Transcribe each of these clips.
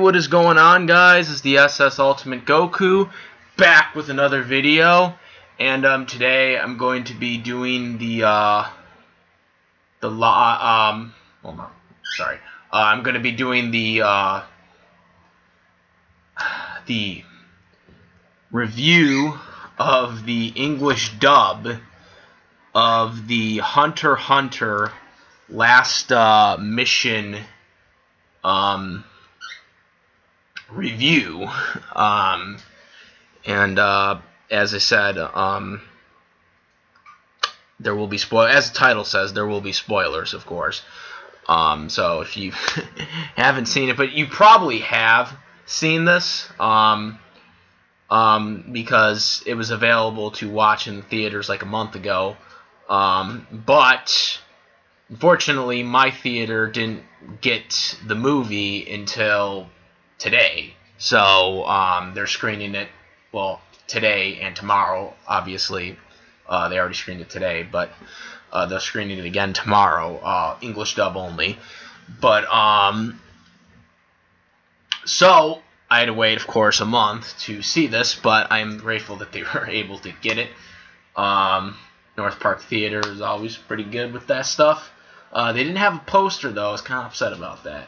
what is going on, guys? It's the SS Ultimate Goku back with another video, and today I'm going to be doing I'm going to be doing the review of the English dub of the Hunter x Hunter last mission review, as I said, there will be as the title says, there will be spoilers, of course. So if you haven't seen it, but you probably have seen this, because it was available to watch in the theaters like a month ago, but unfortunately my theater didn't get the movie until today, so they're screening it, well, today and tomorrow. Obviously, they already screened it today, but they're screening it again tomorrow, English dub only. But so I had to wait, of course, a month to see this, but I'm grateful that they were able to get it. North Park Theater is always pretty good with that stuff. They didn't have a poster, though. I was kind of upset about that.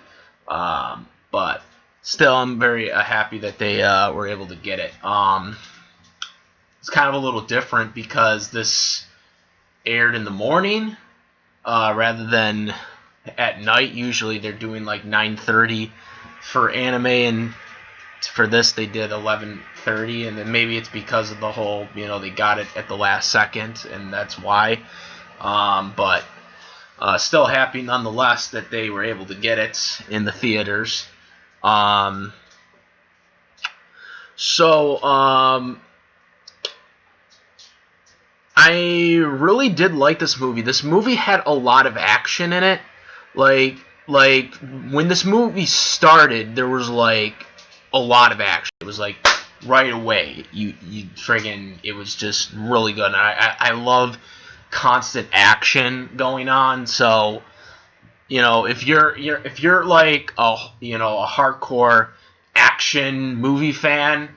But still, I'm very happy that they were able to get it. It's kind of a little different because this aired in the morning rather than at night. Usually they're doing like 9:30 for anime, and for this they did 11:30, and then maybe it's because of the whole, they got it at the last second, and that's why. But still happy nonetheless that they were able to get it in the theaters. I really did like this movie. This movie had a lot of action in it. Like when this movie started, there was like a lot of action. It was like right away. You friggin', it was just really good. And I love constant action going on. So, if you're like a hardcore action movie fan,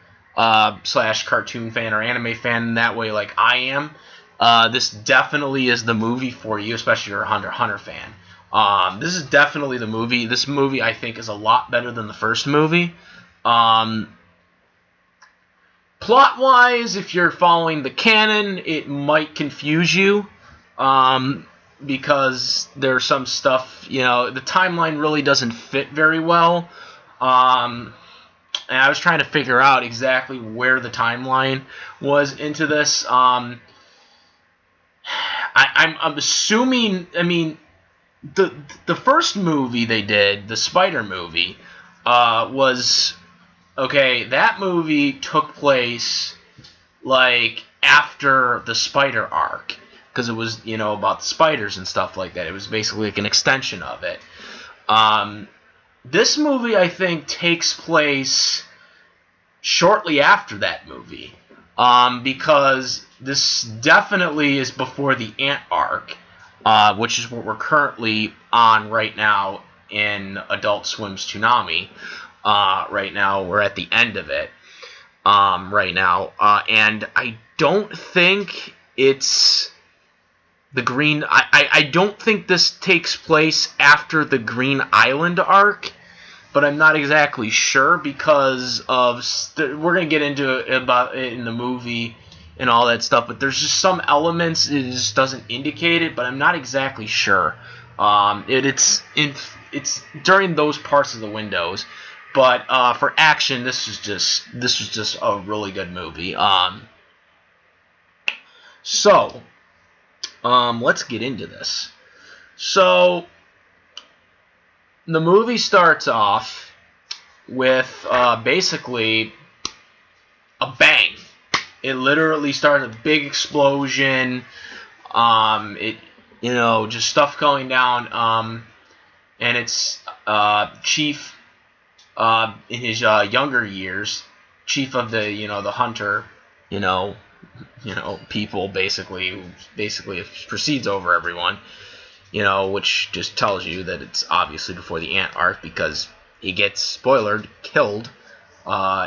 slash cartoon fan or anime fan that way, like I am, this definitely is the movie for you, especially if you're a Hunter x Hunter fan. This is definitely the movie. This movie, I think, is a lot better than the first movie. Plot-wise, if you're following the canon, it might confuse you, because there's some stuff, the timeline really doesn't fit very well. And I was trying to figure out exactly where the timeline was into this. I'm assuming, the first movie they did, the Spider movie, was okay. That movie took place like after the Spider arc, because it was about the spiders and stuff like that. It was basically like an extension of it. This movie, I think, takes place shortly after that movie, because this definitely is before the Ant arc, which is what we're currently on right now in Adult Swim's Toonami. Right now, we're at the end of it right now, and I don't think it's the Green... I don't think this takes place after the Green Island arc, but I'm not exactly sure because of... we're going to get into it about it in the movie and all that stuff, but there's just some elements it just doesn't indicate it, but I'm not exactly sure. It's during those parts of the windows, but for action, this was just a really good movie. So let's get into this. So the movie starts off with basically a bang. It literally starts a big explosion. Just stuff going down. And it's Chief, in his younger years, Chief of the Hunter, people basically proceeds over everyone, which just tells you that it's obviously before the Ant arc, because he gets, spoilered, killed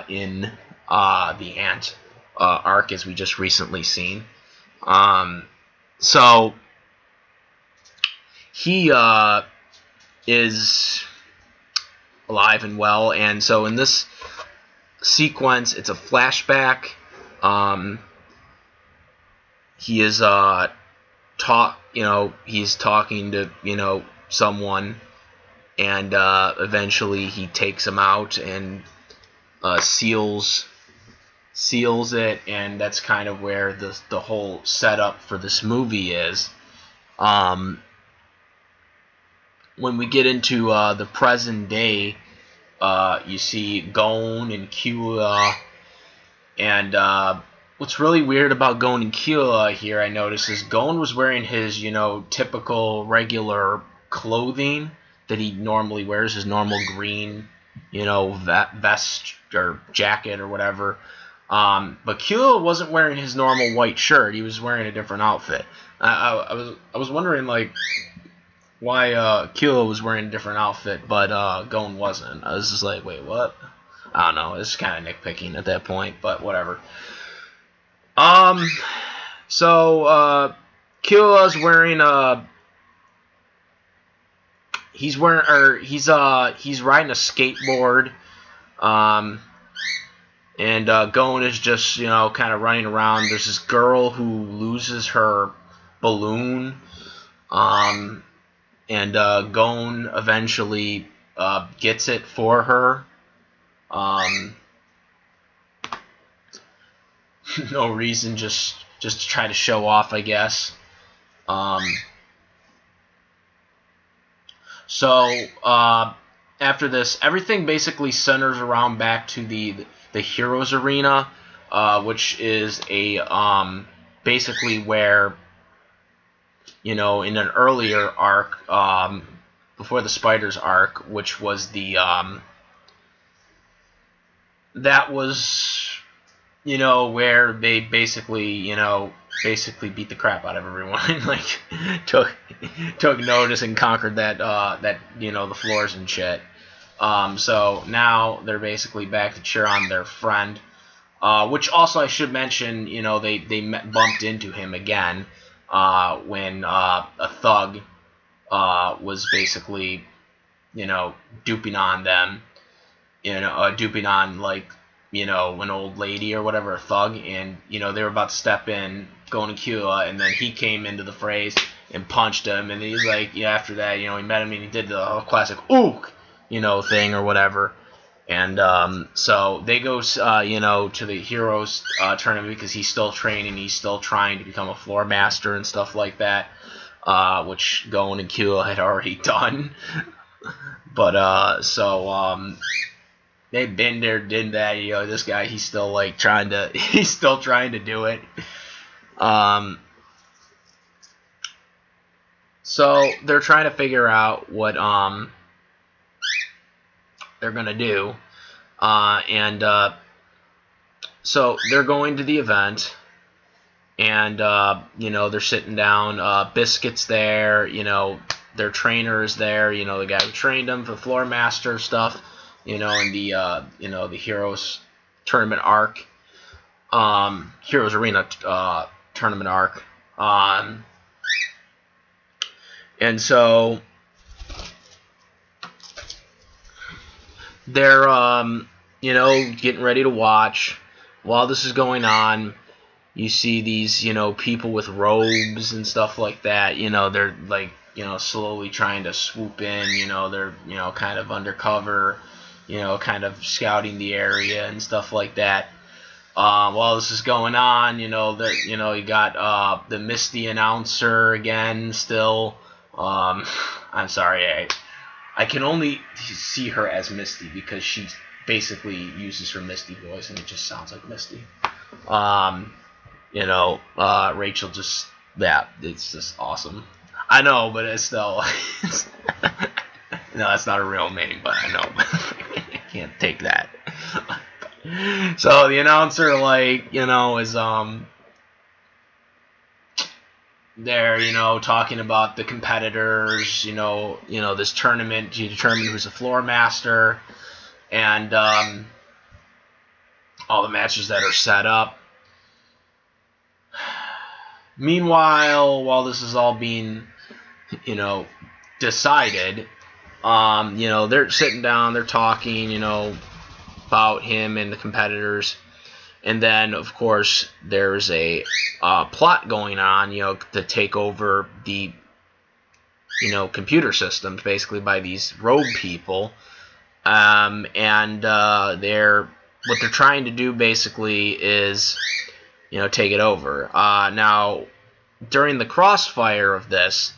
in the Ant arc, as we just recently seen. So he is alive and well, and so in this sequence, it's a flashback. He is he's talking to someone, and eventually he takes him out and seals it, and that's kind of where the whole setup for this movie is. When we get into the present day, you see Gon and Killua, and what's really weird about Gon and Killua here, I noticed, is Gon was wearing his typical regular clothing that he normally wears, his normal green vest or jacket or whatever. But Killua wasn't wearing his normal white shirt. He was wearing a different outfit. I was wondering why Killua was wearing a different outfit, but Gon wasn't. I was just like, wait, what? I don't know. It's kind of nitpicking at that point, but whatever. So Killua's wearing he's riding a skateboard. And Gon is just, kind of running around. There's this girl who loses her balloon. And Gon eventually gets it for her. No reason, just to try to show off, I guess. So after this, everything basically centers around back to the Heroes Arena, which is a basically where in an earlier arc, before the Spiders arc, which was the that was where they basically beat the crap out of everyone, like took notice and conquered that the floors and shit. So now they're basically back to cheer on their friend, which also I should mention, they bumped into him again when a thug was basically duping on them, duping on an old lady or whatever, a thug, and they were about to step in, going to Killua, and then he came into the phrase and punched him, and he's like, after that, he met him and he did the classic ook, thing or whatever, and so they go, to the Heroes tournament because he's still training, he's still trying to become a floor master and stuff like that, which Gon and Killua had already done, but they've been there, did that. This guy, he's still trying to do it. So they're trying to figure out what they're gonna do, and so they're going to the event, and they're sitting down. Biscuit's there. Their trainer is there. The guy who trained them for the floor master stuff. In the Heroes tournament arc, Heroes Arena tournament arc, and so they're getting ready to watch. While this is going on, you see these people with robes and stuff like that. They're slowly trying to swoop in. They're kind of undercover. Kind of scouting the area and stuff like that. While this is going on, you got the Misty announcer again still. I'm sorry, I can only see her as Misty because she basically uses her Misty voice and it just sounds like Misty. Rachel just, it's just awesome. I know, but it's still, no, that's not a real name, but I know. I can't take that. So the announcer, is they're talking about the competitors, this tournament to determine who's a floor master, and all the matches that are set up. Meanwhile, while this is all being decided, they're sitting down, they're talking, about him and the competitors. And then, of course, there's a plot going on, to take over the, computer systems, basically by these rogue people. And what they're trying to do, basically, is, take it over. Now, during the crossfire of this,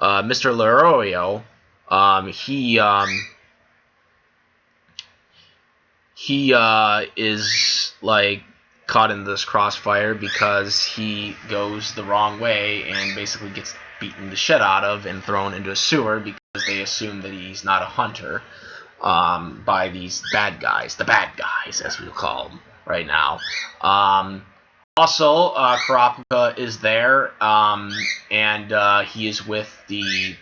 Mr. Leroyo, he is like caught in this crossfire because he goes the wrong way and basically gets beaten the shit out of and thrown into a sewer because they assume that he's not a hunter, by these bad guys, the bad guys as we call them right now. Also, Karapika is there, and he is with his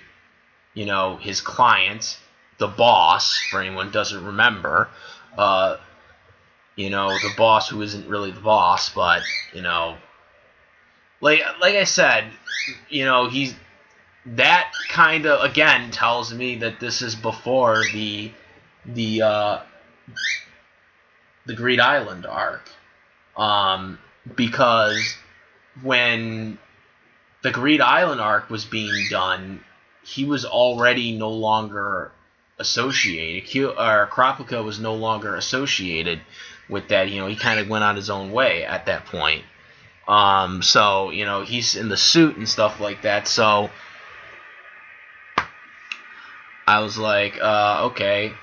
client, the boss, for anyone who doesn't remember. The boss who isn't really the boss, but, like I said, he's, that kind of, again, tells me that this is before the Greed Island arc. Because when the Greed Island arc was being done, he was already no longer associated. Karapika was no longer associated with that. He kind of went on his own way at that point. So, he's in the suit and stuff like that. So I was like, okay.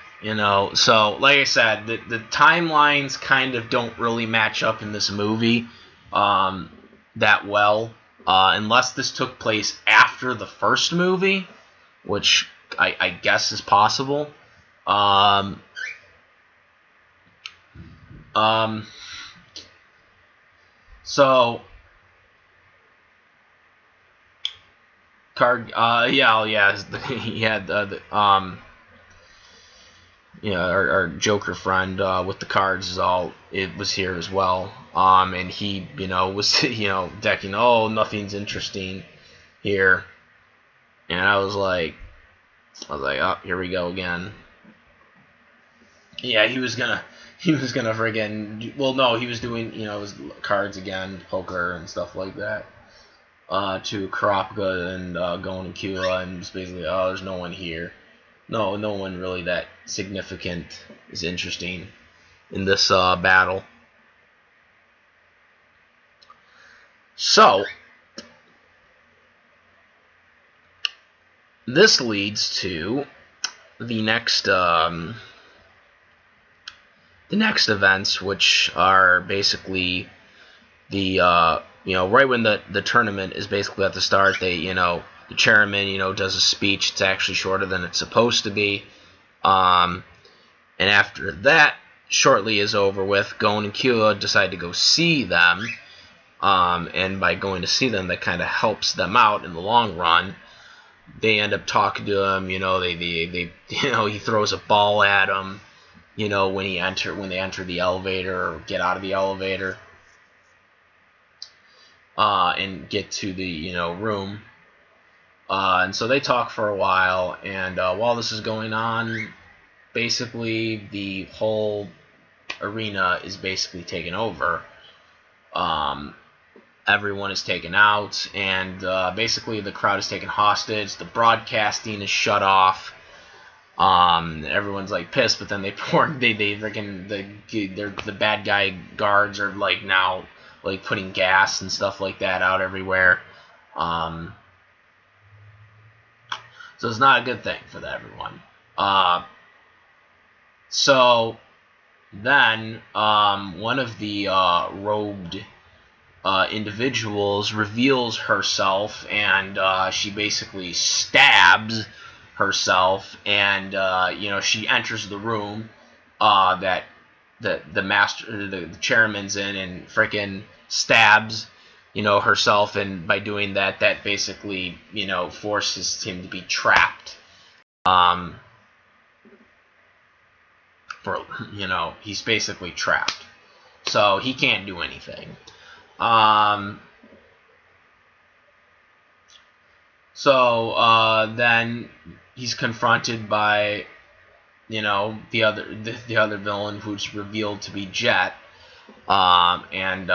So like I said, the timelines kind of don't really match up in this movie that well, unless this took place after the first movie, which I guess is possible. So card, yeah, he had our Joker friend with the cards it was here as well. And he, was, decking, oh, nothing's interesting here. And I was like, oh, here we go again. Yeah, he was gonna friggin', well, no, he was doing, his cards again, poker and stuff like that, to Karapika and Gon and Kua, and just basically, oh, there's no one here. No one really that significant is interesting in this battle. So, this leads to the next events, which are basically the right when the tournament is basically at the start. They the chairman does a speech. It's actually shorter than it's supposed to be, and after that shortly is over with, Gon and Kua decide to go see them, and by going to see them, that kind of helps them out in the long run. They end up talking to him. They he throws a ball at him. When they enter the elevator or get out of the elevator, and get to the room. And so they talk for a while, and while this is going on, basically the whole arena is basically taken over. Everyone is taken out, and basically the crowd is taken hostage. The broadcasting is shut off. Everyone's like pissed, but then the bad guy guards are like now like putting gas and stuff like that out everywhere. So it's not a good thing for everyone. So then one of the robed individuals reveals herself, and she basically stabs herself, and she enters the room that the chairman's in, and frickin' stabs herself, and by doing that, that basically, forces him to be trapped. For he's basically trapped, so he can't do anything. Then he's confronted by the other villain, who's revealed to be Jet, and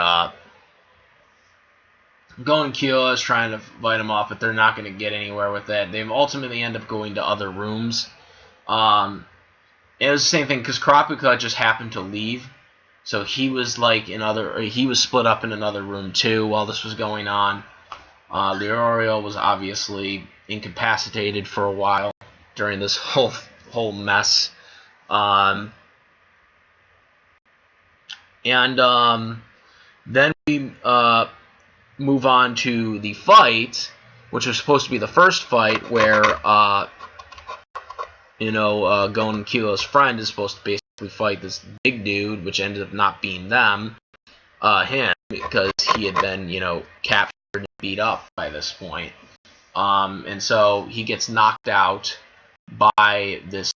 Gon and Killua is trying to fight him off, but they're not going to get anywhere with that. They ultimately end up going to other rooms. It was the same thing because Kurapika just happened to leave, so he was he was split up in another room too while this was going on. Leorio was obviously incapacitated for a while during this whole mess. Then we move on to the fight, which was supposed to be the first fight where Gon and Killua's friend is supposed to basically fight this big dude, which ended up not being him, because he had been captured and beat up by this point. And so he gets knocked out by this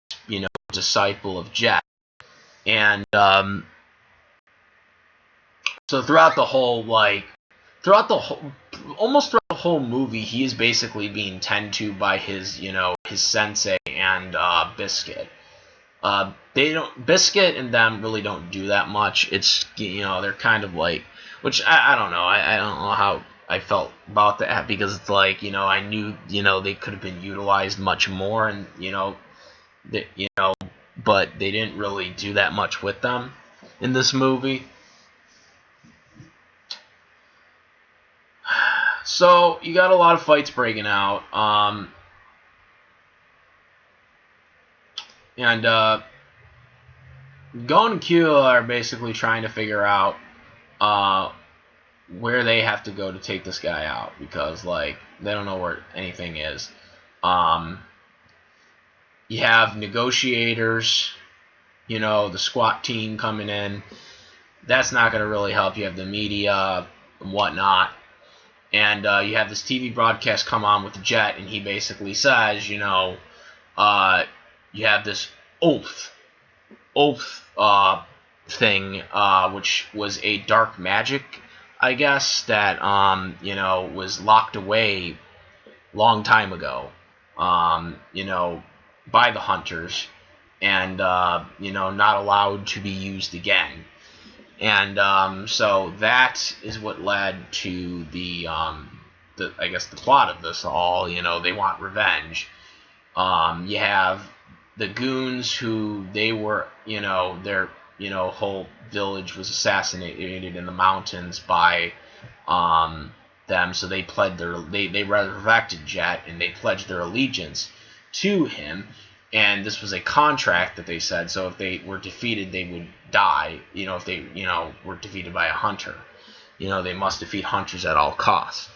disciple of Jet, and so throughout the whole movie, he is basically being tended to by his sensei and Biscuit. Biscuit and them really don't do that much. It's they're kind of like, which I don't know. I don't know how I felt about that, because it's like I knew they could have been utilized much more, and but they didn't really do that much with them in this movie. So you got a lot of fights breaking out, and Gon and Killua are basically trying to figure out where they have to go to take this guy out, because they don't know where anything is. You have negotiators, the SWAT team coming in. That's not going to really help. You have the media and whatnot. And you have this TV broadcast come on with Jet, and he basically says, you have this oath thing, which was a dark magic, I guess, that was locked away long time ago, by the hunters, and not allowed to be used again. And so that is what led to the plot of this all. They want revenge. You have the goons, who they were, their whole village was assassinated in the mountains by them. So they they resurrected Jet, and they pledged their allegiance to him. And this was a contract that they said, so if they were defeated, they would die. If they, were defeated by a hunter. They must defeat hunters at all costs.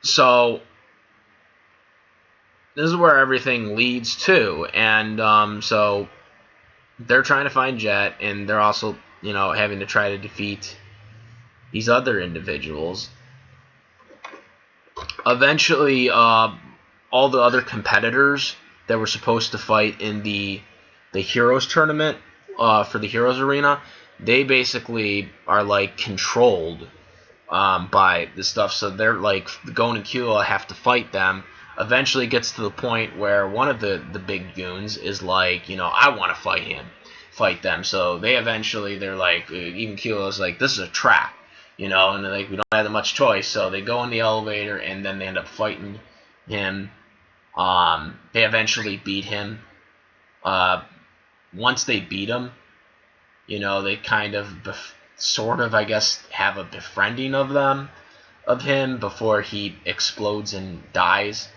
So this is where everything leads to. And so they're trying to find Jet, and they're also, having to try to defeat these other individuals. Eventually, all the other competitors that were supposed to fight in the Heroes tournament, for the Heroes Arena, they basically are controlled by this stuff. So they're Gon and Killua have to fight them. Eventually, it gets to the point where one of the big goons is I want to fight them. So they're even Killua's this is a trap. And they're we don't have that much choice, so they go in the elevator, and then they end up fighting him. They eventually beat him. Once they beat him, they kind of I guess, have a befriending of him before he explodes and dies.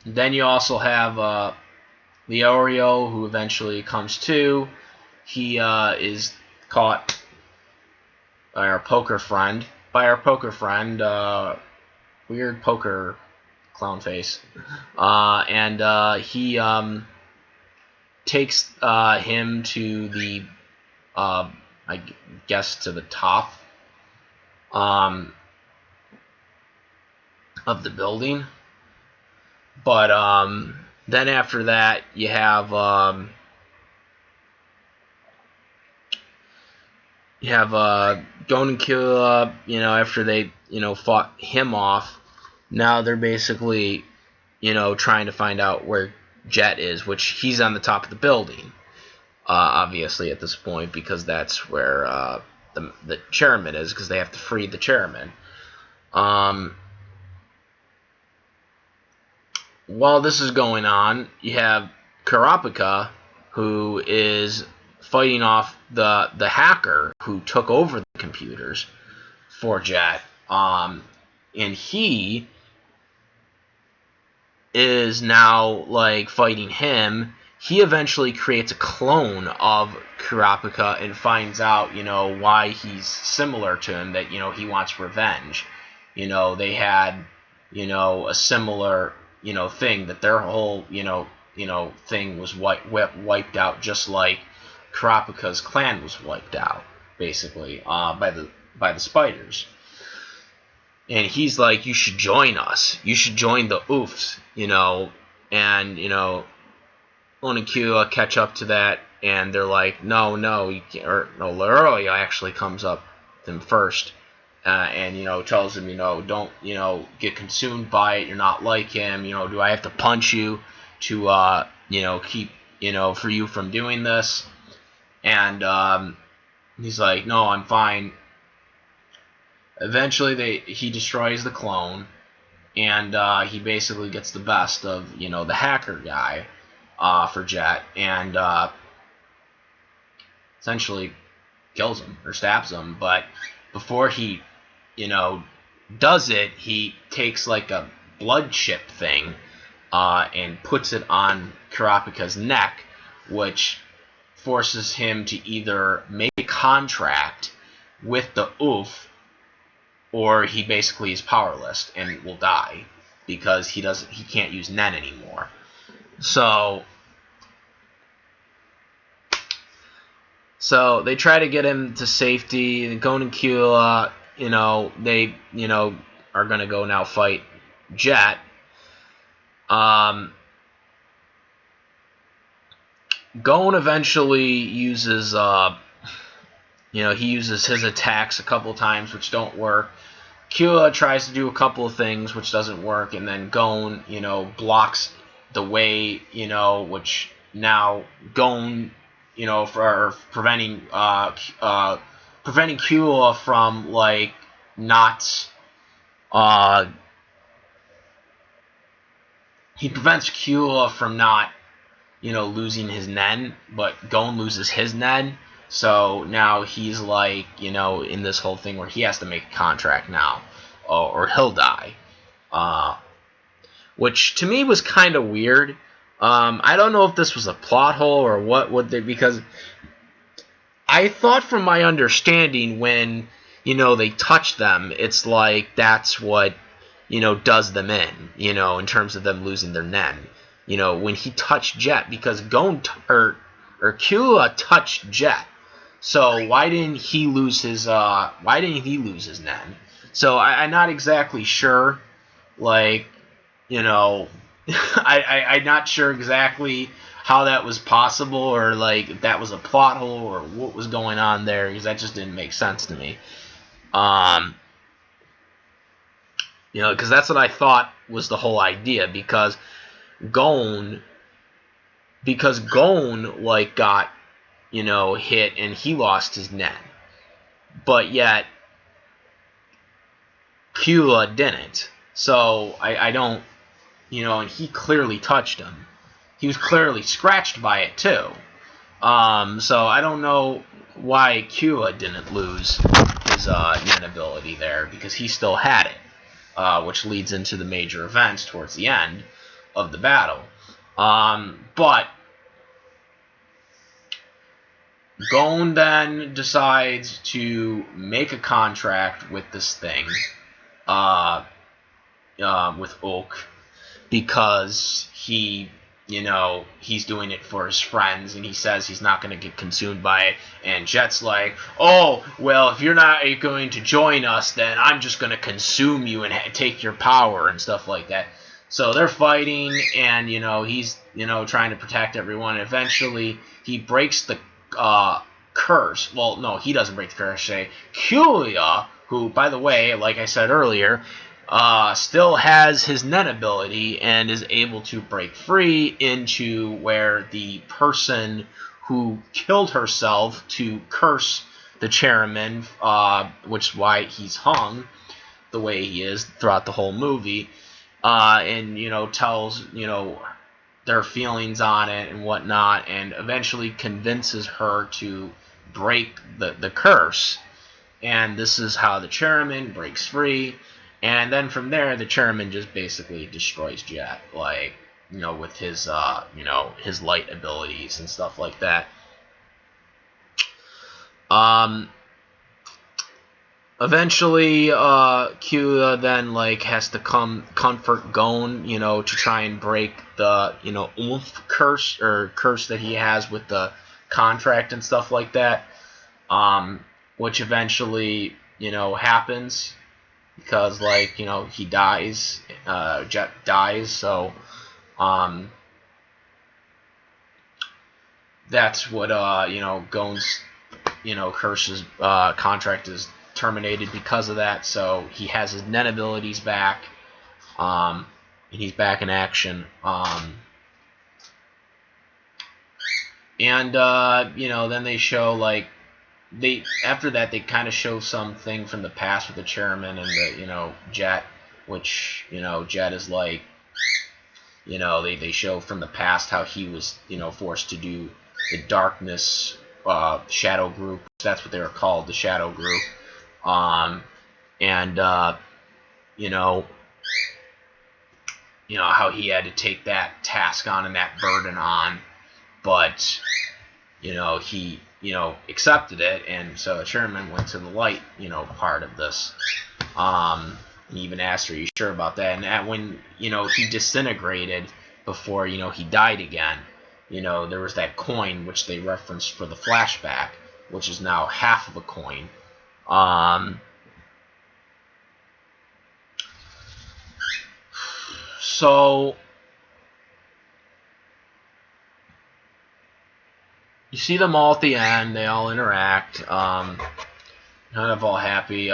Then you also have Leorio, who eventually comes to. He is caught by our poker friend. Weird poker clown face. And he takes him to the, I guess, to the top of the building. But then after that, you have Gon and Killua. After they fought him off, now they're basically trying to find out where Jet is, which he's on the top of the building. Obviously at this point, because that's where the chairman is, because they have to free the chairman. While this is going on, you have Kurapika, who is fighting off the hacker who took over the computers for Jet, and he is now fighting him. He eventually creates a clone of Kurapika and finds out why he's similar to him, that he wants revenge. They had a similar thing, that their whole thing was wiped out, just like Kurapika's clan was wiped out, basically, by the spiders. And he's like, you should join us. You should join the Oofs, and Onikua catch up to that, and they're like, no, you can't. Or no, Leroy actually comes up to him first, and tells him, don't get consumed by it. You're not like him. Do I have to punch you to keep for you from doing this? And he's like, no, I'm fine. Eventually, he destroys the clone, and he basically gets the best of the hacker guy for Jet, and essentially kills him or stabs him. But before he does it, he takes a blood chip thing and puts it on Kurapika's neck, which forces him to either make a contract with the Oof, or he basically is powerless and will die because he can't use Nen anymore. So they try to get him to safety. And Gon and Killua, they are gonna go now fight Jet. Gon eventually uses he uses his attacks a couple times, which don't work. Killua tries to do a couple of things, which doesn't work, and then Gon, blocks the way, which now Gon, for preventing Killua from not. He prevents Killua from not, losing his Nen, but Gon loses his Nen. So now he's in this whole thing where he has to make a contract now, or he'll die. Which to me was kind of weird. I don't know if this was a plot hole or what because I thought, from my understanding, when they touch them, it's that's what does them in terms of them losing their Nen. When he touched Jet, because Gon or Killua touched Jet. So why didn't he lose his Nen? So I'm not exactly sure. I'm not sure exactly how that was possible, or if that was a plot hole, or what was going on there, because that just didn't make sense to me. Because that's what I thought was the whole idea, because Gon got hit and he lost his Nen, but yet Killua didn't. So I don't, and he clearly touched him. He was clearly scratched by it too. So I don't know why Killua didn't lose his Nen ability there, because he still had it, which leads into the major events towards the end of the battle. But Gon then decides to make a contract with this thing, with Oak, because he he's doing it for his friends, and he says he's not going to get consumed by it. And Jet's like, oh, well, if you're not going to join us, then I'm just going to consume you and take your power and stuff like that. So they're fighting, and, he's, trying to protect everyone. And eventually, he breaks the curse. Well, no, he doesn't break the curse. Kulia, who, by the way, like I said earlier, still has his net ability and is able to break free into where the person who killed herself to curse the chairman, which is why he's hung the way he is throughout the whole movie, and tells their feelings on it and whatnot, and eventually convinces her to break the curse. And this is how the chairman breaks free. And then from there, the chairman just basically destroys Jet, with his, his light abilities and stuff like that. Eventually, Kira then, has to comfort Gon, to try and break the, oomph curse, or curse that he has with the contract and stuff like that. Which eventually, happens. Because, he dies, Jet dies, so, that's what, Gon's, curse's, contract is terminated because of that, so he has his net abilities back, and he's back in action, and, then they show, after that, they kind of show something from the past with the chairman and the, Jet, which, Jet is they show from the past how he was, forced to do the darkness, shadow group. That's what they were called, the shadow group. And, how he had to take that task on and that burden on, but, he, accepted it, and so the chairman went to the light, part of this. He even asked her, "Are you sure about that?" And when, he disintegrated before, he died again, there was that coin which they referenced for the flashback, which is now half of a coin. So you see them all at the end. They all interact. Kind of all happy.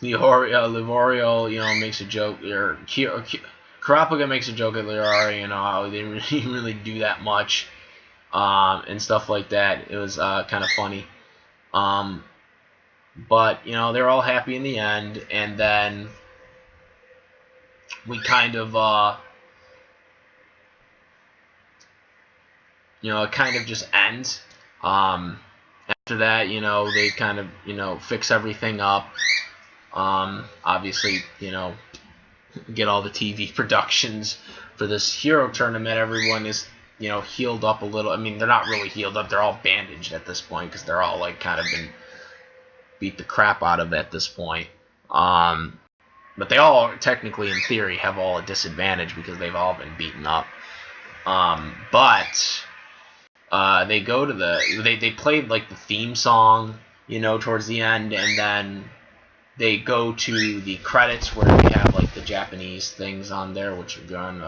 Livorio, makes a joke. Or Karapaga makes a joke at Liori, how they didn't really do that much, and stuff like that. It was kind of funny. But they're all happy in the end, and then we kind of it kind of just ends. After that, they kind of, fix everything up. Obviously, get all the TV productions for this hero tournament. Everyone is, healed up a little. I mean, they're not really healed up. They're all bandaged at this point because they're all, kind of been beat the crap out of at this point. But they all, technically, in theory, have all a disadvantage because they've all been beaten up. But they go to they played the theme song, towards the end, and then they go to the credits where they have the Japanese things on there, which are going,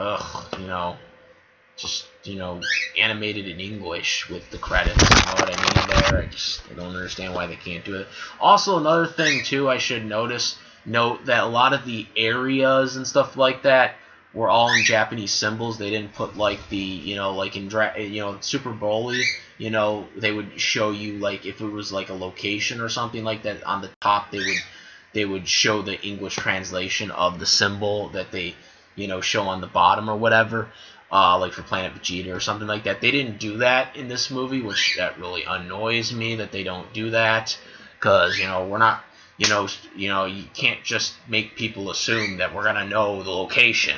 just animated in English with the credits. You know what I mean? There, I don't understand why they can't do it. Also, another thing too, I should note that a lot of the areas and stuff like that were all in Japanese symbols. They didn't put the in Super Broly, they would show you if it was a location or something like that on the top, they would show the English translation of the symbol that they show on the bottom or whatever, for Planet Vegeta or something like that. They didn't do that in this movie, which that really annoys me that they don't do that, because we're not. You can't just make people assume that we're gonna know the location.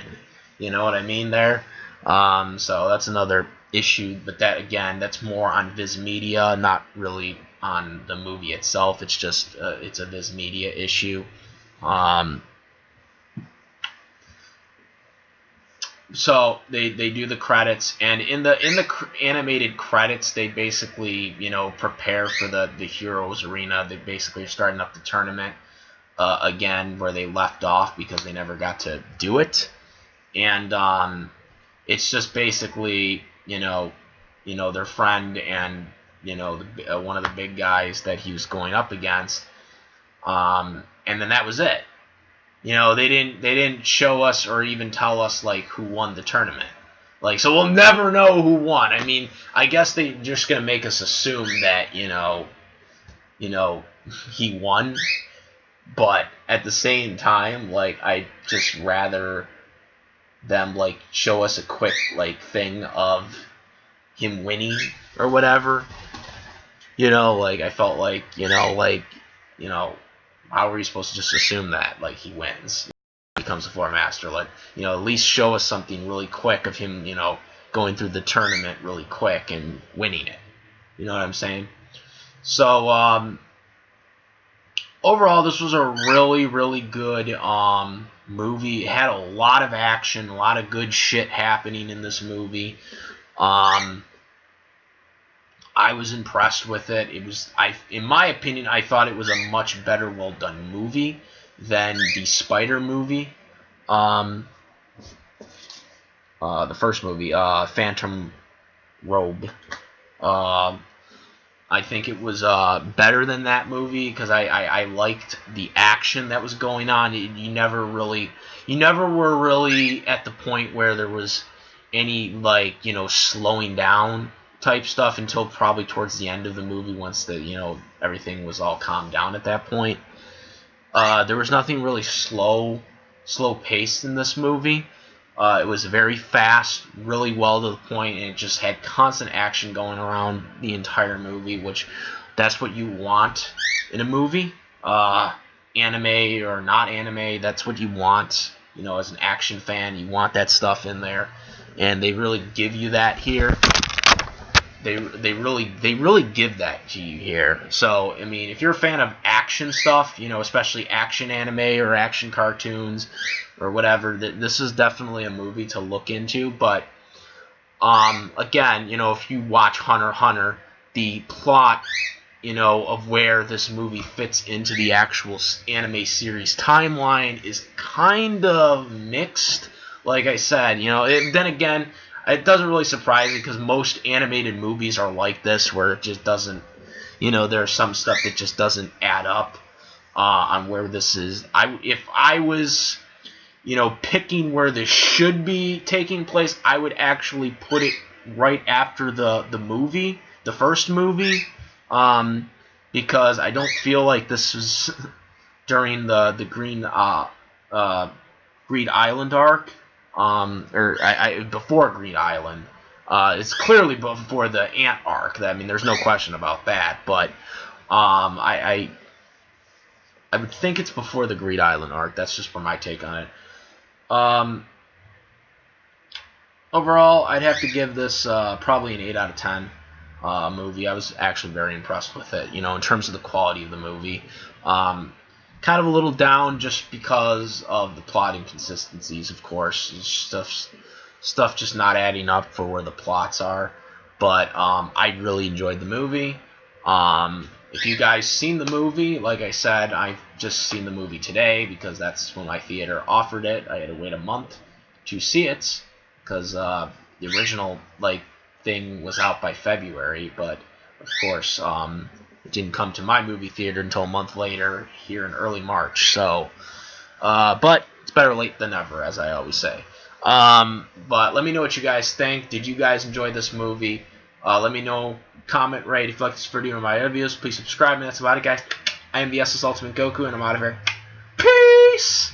You know what I mean there? So that's another issue, but that's more on Viz Media, not really on the movie itself. It's just it's a Viz Media issue. So they do the credits, and in the animated credits, they basically prepare for the Heroes Arena. They basically are starting up the tournament again where they left off because they never got to do it, and it's just basically their friend and one of the big guys that he was going up against, and then that was it. They didn't show us or even tell us like who won the tournament. Like, so we'll never know who won. I mean, I guess they're just gonna make us assume that he won, but at the same time, like, I just rather them like show us a quick like thing of him winning or whatever. Like, I felt like how are we supposed to just assume that like he wins, becomes a floor master? Like, at least show us something really quick of him, going through the tournament really quick and winning it. You know what I'm saying? So overall, this was a really, really good movie. It had a lot of action, a lot of good shit happening in this movie. I was impressed with it. In my opinion, I thought it was a much better, well done movie than the Spider movie. The first movie, Phantom Robe. I think it was better than that movie because I liked the action that was going on. You never were really at the point where there was any like slowing down type stuff until probably towards the end of the movie, once everything was all calmed down at that point. There was nothing really slow paced in this movie. It was very fast, really well to the point, and it just had constant action going around the entire movie, which that's what you want in a movie. Anime or not anime, that's what you want. As an action fan, you want that stuff in there, and they really give you that here. They really give that to you here. So, I mean, if you're a fan of action stuff, especially action anime or action cartoons or whatever, this is definitely a movie to look into. But again, if you watch Hunter x Hunter, the plot, of where this movie fits into the actual anime series timeline is kind of mixed. Like I said, then again, it doesn't really surprise me because most animated movies are like this, where it just doesn't, there's some stuff that just doesn't add up on where this is. If I was, picking where this should be taking place, I would actually put it right after the movie, the first movie, because I don't feel like this was during the Green Island arc. Or before Green Island. It's clearly before the Ant arc. I mean, there's no question about that. But I would think it's before the Green Island arc. That's just for my take on it. Overall, I'd have to give this probably an 8 out of 10 movie. I was actually very impressed with it. In terms of the quality of the movie. Kind of a little down just because of the plot inconsistencies, of course. Stuff just not adding up for where the plots are. But I really enjoyed the movie. If you guys seen the movie, like I said, I've just seen the movie today because that's when my theater offered it. I had to wait a month to see it because the original thing was out by February, but of course it didn't come to my movie theater until a month later here in early March. So, but it's better late than never, as I always say. But let me know what you guys think. Did you guys enjoy this movie? Let me know. Comment, rate if you like this video or my other videos. Please subscribe, and that's about it, guys. I am the SS Ultimate Goku, and I'm out of here. Peace!